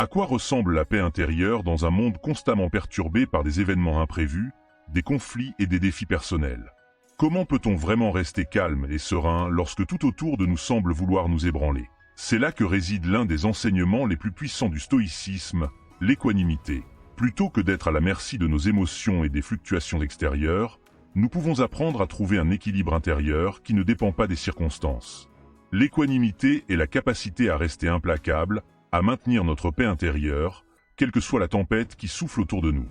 À quoi ressemble la paix intérieure dans un monde constamment perturbé par des événements imprévus, des conflits et des défis personnels? Comment peut-on vraiment rester calme et serein lorsque tout autour de nous semble vouloir nous ébranler? C'est là que réside l'un des enseignements les plus puissants du stoïcisme, l'équanimité. Plutôt que d'être à la merci de nos émotions et des fluctuations extérieures, nous pouvons apprendre à trouver un équilibre intérieur qui ne dépend pas des circonstances. L'équanimité est la capacité à rester implacable, à maintenir notre paix intérieure, quelle que soit la tempête qui souffle autour de nous.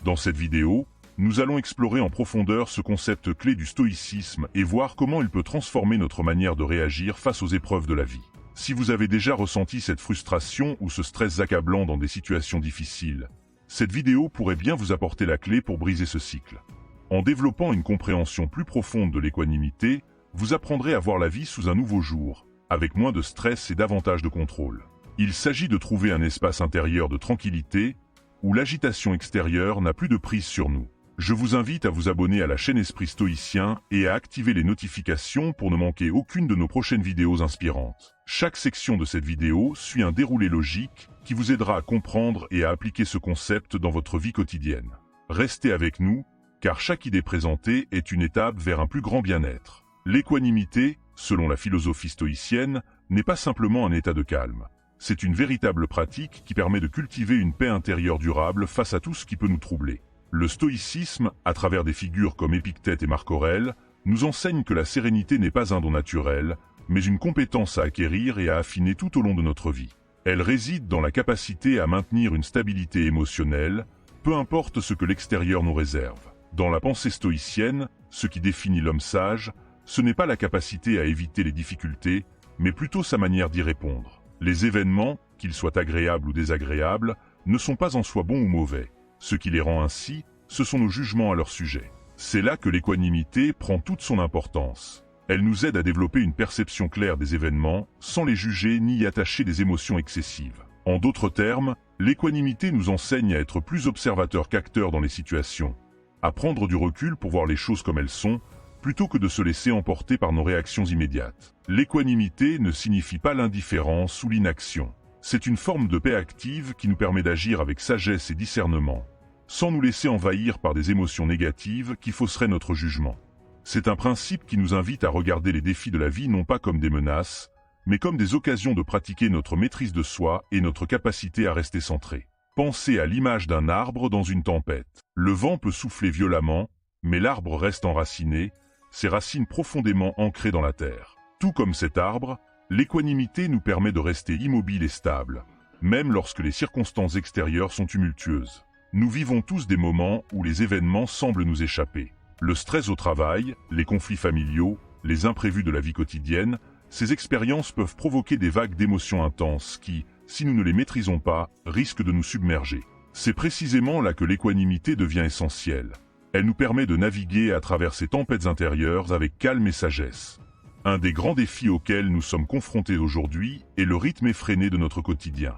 Dans cette vidéo, nous allons explorer en profondeur ce concept clé du stoïcisme et voir comment il peut transformer notre manière de réagir face aux épreuves de la vie. Si vous avez déjà ressenti cette frustration ou ce stress accablant dans des situations difficiles, cette vidéo pourrait bien vous apporter la clé pour briser ce cycle. En développant une compréhension plus profonde de l'équanimité, vous apprendrez à voir la vie sous un nouveau jour, avec moins de stress et davantage de contrôle. Il s'agit de trouver un espace intérieur de tranquillité, où l'agitation extérieure n'a plus de prise sur nous. Je vous invite à vous abonner à la chaîne Esprit Stoïcien et à activer les notifications pour ne manquer aucune de nos prochaines vidéos inspirantes. Chaque section de cette vidéo suit un déroulé logique qui vous aidera à comprendre et à appliquer ce concept dans votre vie quotidienne. Restez avec nous, car chaque idée présentée est une étape vers un plus grand bien-être. L'équanimité, selon la philosophie stoïcienne, n'est pas simplement un état de calme. C'est une véritable pratique qui permet de cultiver une paix intérieure durable face à tout ce qui peut nous troubler. Le stoïcisme, à travers des figures comme Épictète et Marc Aurèle, nous enseigne que la sérénité n'est pas un don naturel, mais une compétence à acquérir et à affiner tout au long de notre vie. Elle réside dans la capacité à maintenir une stabilité émotionnelle, peu importe ce que l'extérieur nous réserve. Dans la pensée stoïcienne, ce qui définit l'homme sage, ce n'est pas la capacité à éviter les difficultés, mais plutôt sa manière d'y répondre. Les événements, qu'ils soient agréables ou désagréables, ne sont pas en soi bons ou mauvais. Ce qui les rend ainsi, ce sont nos jugements à leur sujet. C'est là que l'équanimité prend toute son importance. Elle nous aide à développer une perception claire des événements, sans les juger ni y attacher des émotions excessives. En d'autres termes, l'équanimité nous enseigne à être plus observateurs qu'acteurs dans les situations, à prendre du recul pour voir les choses comme elles sont, plutôt que de se laisser emporter par nos réactions immédiates. L'équanimité ne signifie pas l'indifférence ou l'inaction. C'est une forme de paix active qui nous permet d'agir avec sagesse et discernement, sans nous laisser envahir par des émotions négatives qui fausseraient notre jugement. C'est un principe qui nous invite à regarder les défis de la vie non pas comme des menaces, mais comme des occasions de pratiquer notre maîtrise de soi et notre capacité à rester centré. Pensez à l'image d'un arbre dans une tempête. Le vent peut souffler violemment, mais l'arbre reste enraciné, ses racines profondément ancrées dans la terre. Tout comme cet arbre, l'équanimité nous permet de rester immobile et stable, même lorsque les circonstances extérieures sont tumultueuses. Nous vivons tous des moments où les événements semblent nous échapper. Le stress au travail, les conflits familiaux, les imprévus de la vie quotidienne, ces expériences peuvent provoquer des vagues d'émotions intenses qui, si nous ne les maîtrisons pas, risquent de nous submerger. C'est précisément là que l'équanimité devient essentielle. Elle nous permet de naviguer à travers ces tempêtes intérieures avec calme et sagesse. Un des grands défis auxquels nous sommes confrontés aujourd'hui est le rythme effréné de notre quotidien.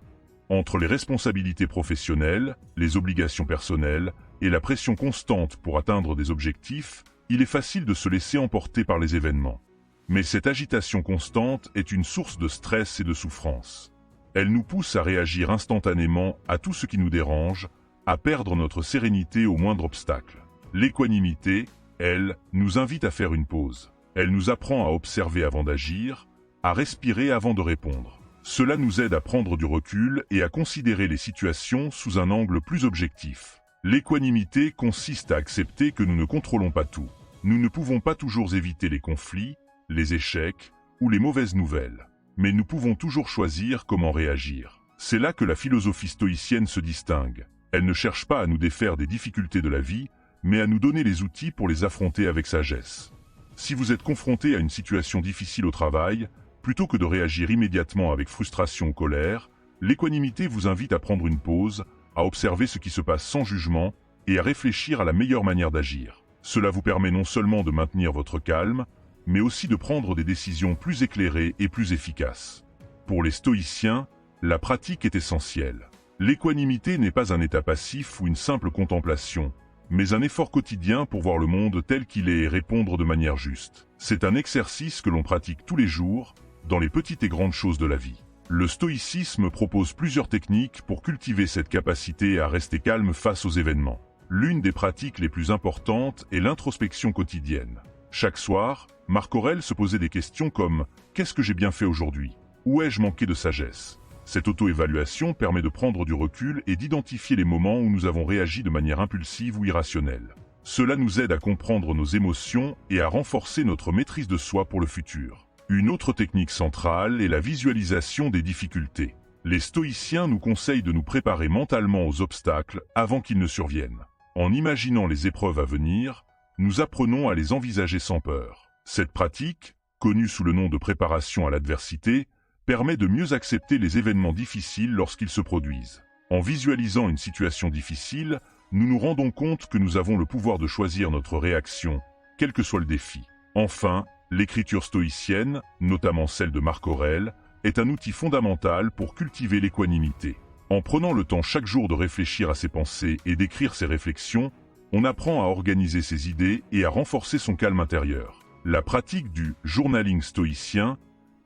Entre les responsabilités professionnelles, les obligations personnelles et la pression constante pour atteindre des objectifs, il est facile de se laisser emporter par les événements. Mais cette agitation constante est une source de stress et de souffrance. Elle nous pousse à réagir instantanément à tout ce qui nous dérange, à perdre notre sérénité au moindre obstacle. L'équanimité, elle, nous invite à faire une pause. Elle nous apprend à observer avant d'agir, à respirer avant de répondre. Cela nous aide à prendre du recul et à considérer les situations sous un angle plus objectif. L'équanimité consiste à accepter que nous ne contrôlons pas tout. Nous ne pouvons pas toujours éviter les conflits, les échecs ou les mauvaises nouvelles. Mais nous pouvons toujours choisir comment réagir. C'est là que la philosophie stoïcienne se distingue. Elle ne cherche pas à nous défaire des difficultés de la vie, mais à nous donner les outils pour les affronter avec sagesse. Si vous êtes confronté à une situation difficile au travail, plutôt que de réagir immédiatement avec frustration ou colère, l'équanimité vous invite à prendre une pause, à observer ce qui se passe sans jugement et à réfléchir à la meilleure manière d'agir. Cela vous permet non seulement de maintenir votre calme, mais aussi de prendre des décisions plus éclairées et plus efficaces. Pour les stoïciens, la pratique est essentielle. L'équanimité n'est pas un état passif ou une simple contemplation, mais un effort quotidien pour voir le monde tel qu'il est et répondre de manière juste. C'est un exercice que l'on pratique tous les jours, dans les petites et grandes choses de la vie. Le stoïcisme propose plusieurs techniques pour cultiver cette capacité à rester calme face aux événements. L'une des pratiques les plus importantes est l'introspection quotidienne. Chaque soir, Marc Aurèle se posait des questions comme « Qu'est-ce que j'ai bien fait aujourd'hui ? Où ai-je manqué de sagesse ?» Cette auto-évaluation permet de prendre du recul et d'identifier les moments où nous avons réagi de manière impulsive ou irrationnelle. Cela nous aide à comprendre nos émotions et à renforcer notre maîtrise de soi pour le futur. Une autre technique centrale est la visualisation des difficultés. Les stoïciens nous conseillent de nous préparer mentalement aux obstacles avant qu'ils ne surviennent. En imaginant les épreuves à venir, nous apprenons à les envisager sans peur. Cette pratique, connue sous le nom de préparation à l'adversité, permet de mieux accepter les événements difficiles lorsqu'ils se produisent. En visualisant une situation difficile, nous nous rendons compte que nous avons le pouvoir de choisir notre réaction, quel que soit le défi. Enfin, l'écriture stoïcienne, notamment celle de Marc Aurèle, est un outil fondamental pour cultiver l'équanimité. En prenant le temps chaque jour de réfléchir à ses pensées et d'écrire ses réflexions, on apprend à organiser ses idées et à renforcer son calme intérieur. La pratique du journaling stoïcien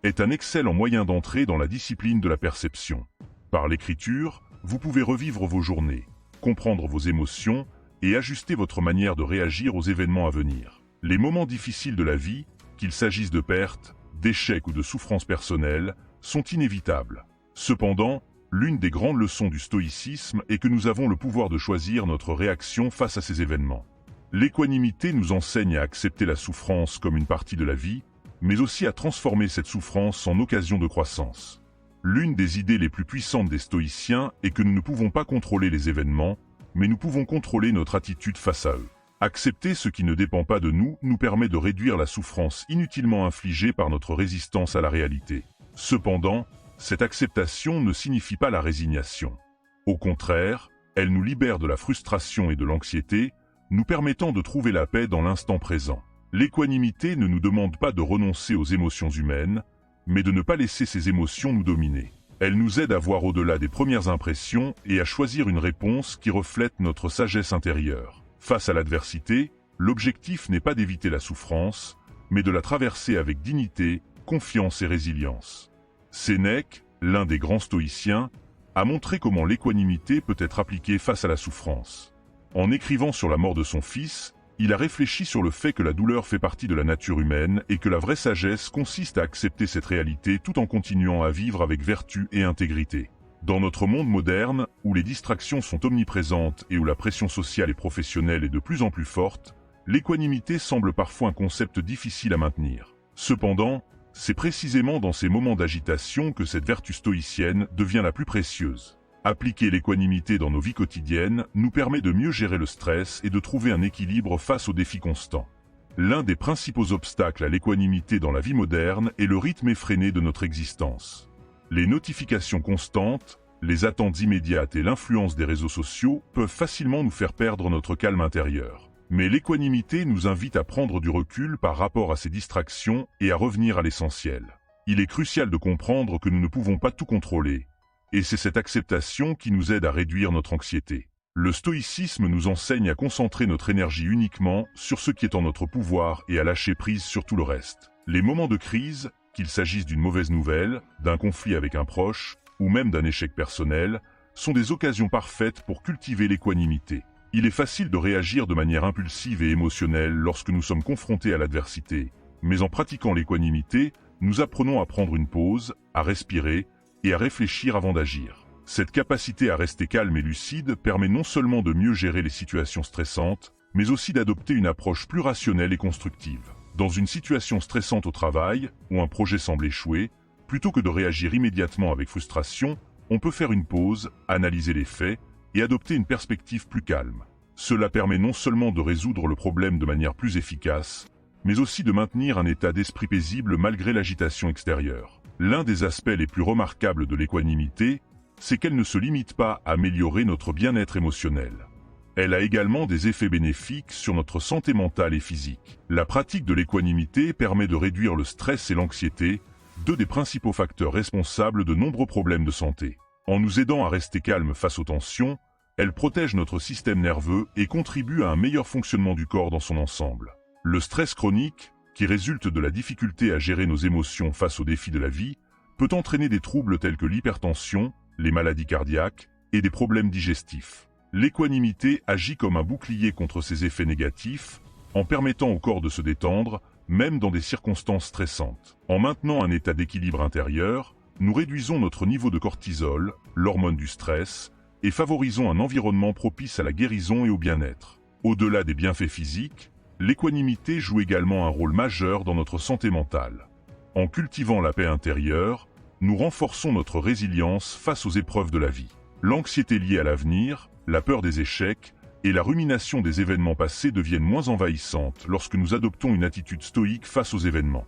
est un excellent moyen d'entrer dans la discipline de la perception. Par l'écriture, vous pouvez revivre vos journées, comprendre vos émotions et ajuster votre manière de réagir aux événements à venir. Les moments difficiles de la vie, qu'il s'agisse de pertes, d'échecs ou de souffrances personnelles, sont inévitables. Cependant, l'une des grandes leçons du stoïcisme est que nous avons le pouvoir de choisir notre réaction face à ces événements. L'équanimité nous enseigne à accepter la souffrance comme une partie de la vie, mais aussi à transformer cette souffrance en occasion de croissance. L'une des idées les plus puissantes des stoïciens est que nous ne pouvons pas contrôler les événements, mais nous pouvons contrôler notre attitude face à eux. Accepter ce qui ne dépend pas de nous nous permet de réduire la souffrance inutilement infligée par notre résistance à la réalité. Cependant, cette acceptation ne signifie pas la résignation. Au contraire, elle nous libère de la frustration et de l'anxiété, nous permettant de trouver la paix dans l'instant présent. L'équanimité ne nous demande pas de renoncer aux émotions humaines, mais de ne pas laisser ces émotions nous dominer. Elle nous aide à voir au-delà des premières impressions et à choisir une réponse qui reflète notre sagesse intérieure. Face à l'adversité, l'objectif n'est pas d'éviter la souffrance, mais de la traverser avec dignité, confiance et résilience. Sénèque, l'un des grands stoïciens, a montré comment l'équanimité peut être appliquée face à la souffrance. En écrivant sur la mort de son fils, il a réfléchi sur le fait que la douleur fait partie de la nature humaine et que la vraie sagesse consiste à accepter cette réalité tout en continuant à vivre avec vertu et intégrité. Dans notre monde moderne, où les distractions sont omniprésentes et où la pression sociale et professionnelle est de plus en plus forte, l'équanimité semble parfois un concept difficile à maintenir. Cependant, c'est précisément dans ces moments d'agitation que cette vertu stoïcienne devient la plus précieuse. Appliquer l'équanimité dans nos vies quotidiennes nous permet de mieux gérer le stress et de trouver un équilibre face aux défis constants. L'un des principaux obstacles à l'équanimité dans la vie moderne est le rythme effréné de notre existence. Les notifications constantes, les attentes immédiates et l'influence des réseaux sociaux peuvent facilement nous faire perdre notre calme intérieur. Mais l'équanimité nous invite à prendre du recul par rapport à ces distractions et à revenir à l'essentiel. Il est crucial de comprendre que nous ne pouvons pas tout contrôler, et c'est cette acceptation qui nous aide à réduire notre anxiété. Le stoïcisme nous enseigne à concentrer notre énergie uniquement sur ce qui est en notre pouvoir et à lâcher prise sur tout le reste. Les moments de crise, qu'il s'agisse d'une mauvaise nouvelle, d'un conflit avec un proche, ou même d'un échec personnel, sont des occasions parfaites pour cultiver l'équanimité. Il est facile de réagir de manière impulsive et émotionnelle lorsque nous sommes confrontés à l'adversité, mais en pratiquant l'équanimité, nous apprenons à prendre une pause, à respirer et à réfléchir avant d'agir. Cette capacité à rester calme et lucide permet non seulement de mieux gérer les situations stressantes, mais aussi d'adopter une approche plus rationnelle et constructive. Dans une situation stressante au travail, où un projet semble échouer, plutôt que de réagir immédiatement avec frustration, on peut faire une pause, analyser les faits et adopter une perspective plus calme. Cela permet non seulement de résoudre le problème de manière plus efficace, mais aussi de maintenir un état d'esprit paisible malgré l'agitation extérieure. L'un des aspects les plus remarquables de l'équanimité, c'est qu'elle ne se limite pas à améliorer notre bien-être émotionnel. Elle a également des effets bénéfiques sur notre santé mentale et physique. La pratique de l'équanimité permet de réduire le stress et l'anxiété, deux des principaux facteurs responsables de nombreux problèmes de santé. En nous aidant à rester calme face aux tensions, elle protège notre système nerveux et contribue à un meilleur fonctionnement du corps dans son ensemble. Le stress chronique, qui résulte de la difficulté à gérer nos émotions face aux défis de la vie, peut entraîner des troubles tels que l'hypertension, les maladies cardiaques et des problèmes digestifs. L'équanimité agit comme un bouclier contre ces effets négatifs, en permettant au corps de se détendre, même dans des circonstances stressantes. En maintenant un état d'équilibre intérieur, nous réduisons notre niveau de cortisol, l'hormone du stress, et favorisons un environnement propice à la guérison et au bien-être. Au-delà des bienfaits physiques, l'équanimité joue également un rôle majeur dans notre santé mentale. En cultivant la paix intérieure, nous renforçons notre résilience face aux épreuves de la vie. L'anxiété liée à l'avenir, la peur des échecs et la rumination des événements passés deviennent moins envahissantes lorsque nous adoptons une attitude stoïque face aux événements.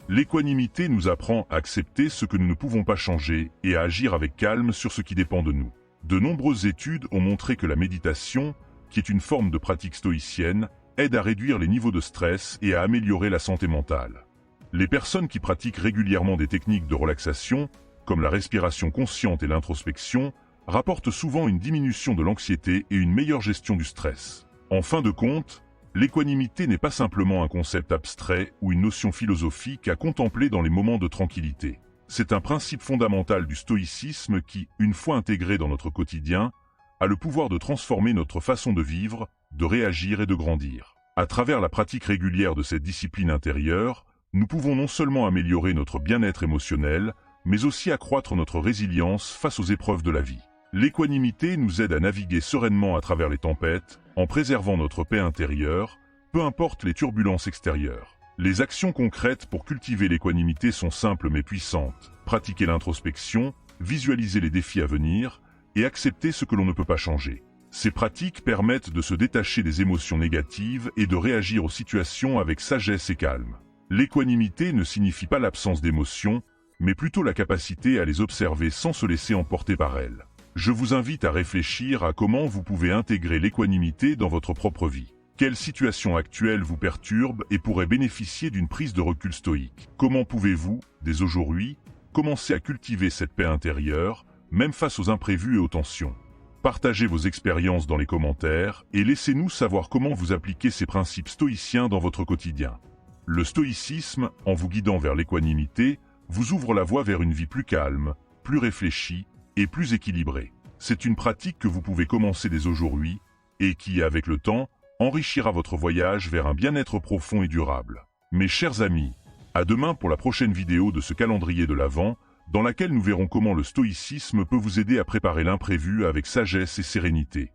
L'équanimité nous apprend à accepter ce que nous ne pouvons pas changer et à agir avec calme sur ce qui dépend de nous. De nombreuses études ont montré que la méditation, qui est une forme de pratique stoïcienne, aide à réduire les niveaux de stress et à améliorer la santé mentale. Les personnes qui pratiquent régulièrement des techniques de relaxation, comme la respiration consciente et l'introspection, rapportent souvent une diminution de l'anxiété et une meilleure gestion du stress. En fin de compte, l'équanimité n'est pas simplement un concept abstrait ou une notion philosophique à contempler dans les moments de tranquillité. C'est un principe fondamental du stoïcisme qui, une fois intégré dans notre quotidien, a le pouvoir de transformer notre façon de vivre, de réagir et de grandir. À travers la pratique régulière de cette discipline intérieure, nous pouvons non seulement améliorer notre bien-être émotionnel, mais aussi accroître notre résilience face aux épreuves de la vie. L'équanimité nous aide à naviguer sereinement à travers les tempêtes, en préservant notre paix intérieure, peu importe les turbulences extérieures. Les actions concrètes pour cultiver l'équanimité sont simples mais puissantes. Pratiquer l'introspection, visualiser les défis à venir, et accepter ce que l'on ne peut pas changer. Ces pratiques permettent de se détacher des émotions négatives et de réagir aux situations avec sagesse et calme. L'équanimité ne signifie pas l'absence d'émotions, mais plutôt la capacité à les observer sans se laisser emporter par elles. Je vous invite à réfléchir à comment vous pouvez intégrer l'équanimité dans votre propre vie. Quelle situation actuelle vous perturbe et pourrait bénéficier d'une prise de recul stoïque? Comment pouvez-vous, dès aujourd'hui, commencer à cultiver cette paix intérieure, même face aux imprévus et aux tensions? Partagez vos expériences dans les commentaires et laissez-nous savoir comment vous appliquez ces principes stoïciens dans votre quotidien. Le stoïcisme, en vous guidant vers l'équanimité, vous ouvre la voie vers une vie plus calme, plus réfléchie et plus équilibrée. C'est une pratique que vous pouvez commencer dès aujourd'hui et qui, avec le temps, enrichira votre voyage vers un bien-être profond et durable. Mes chers amis, à demain pour la prochaine vidéo de ce calendrier de l'Avent, dans laquelle nous verrons comment le stoïcisme peut vous aider à préparer l'imprévu avec sagesse et sérénité.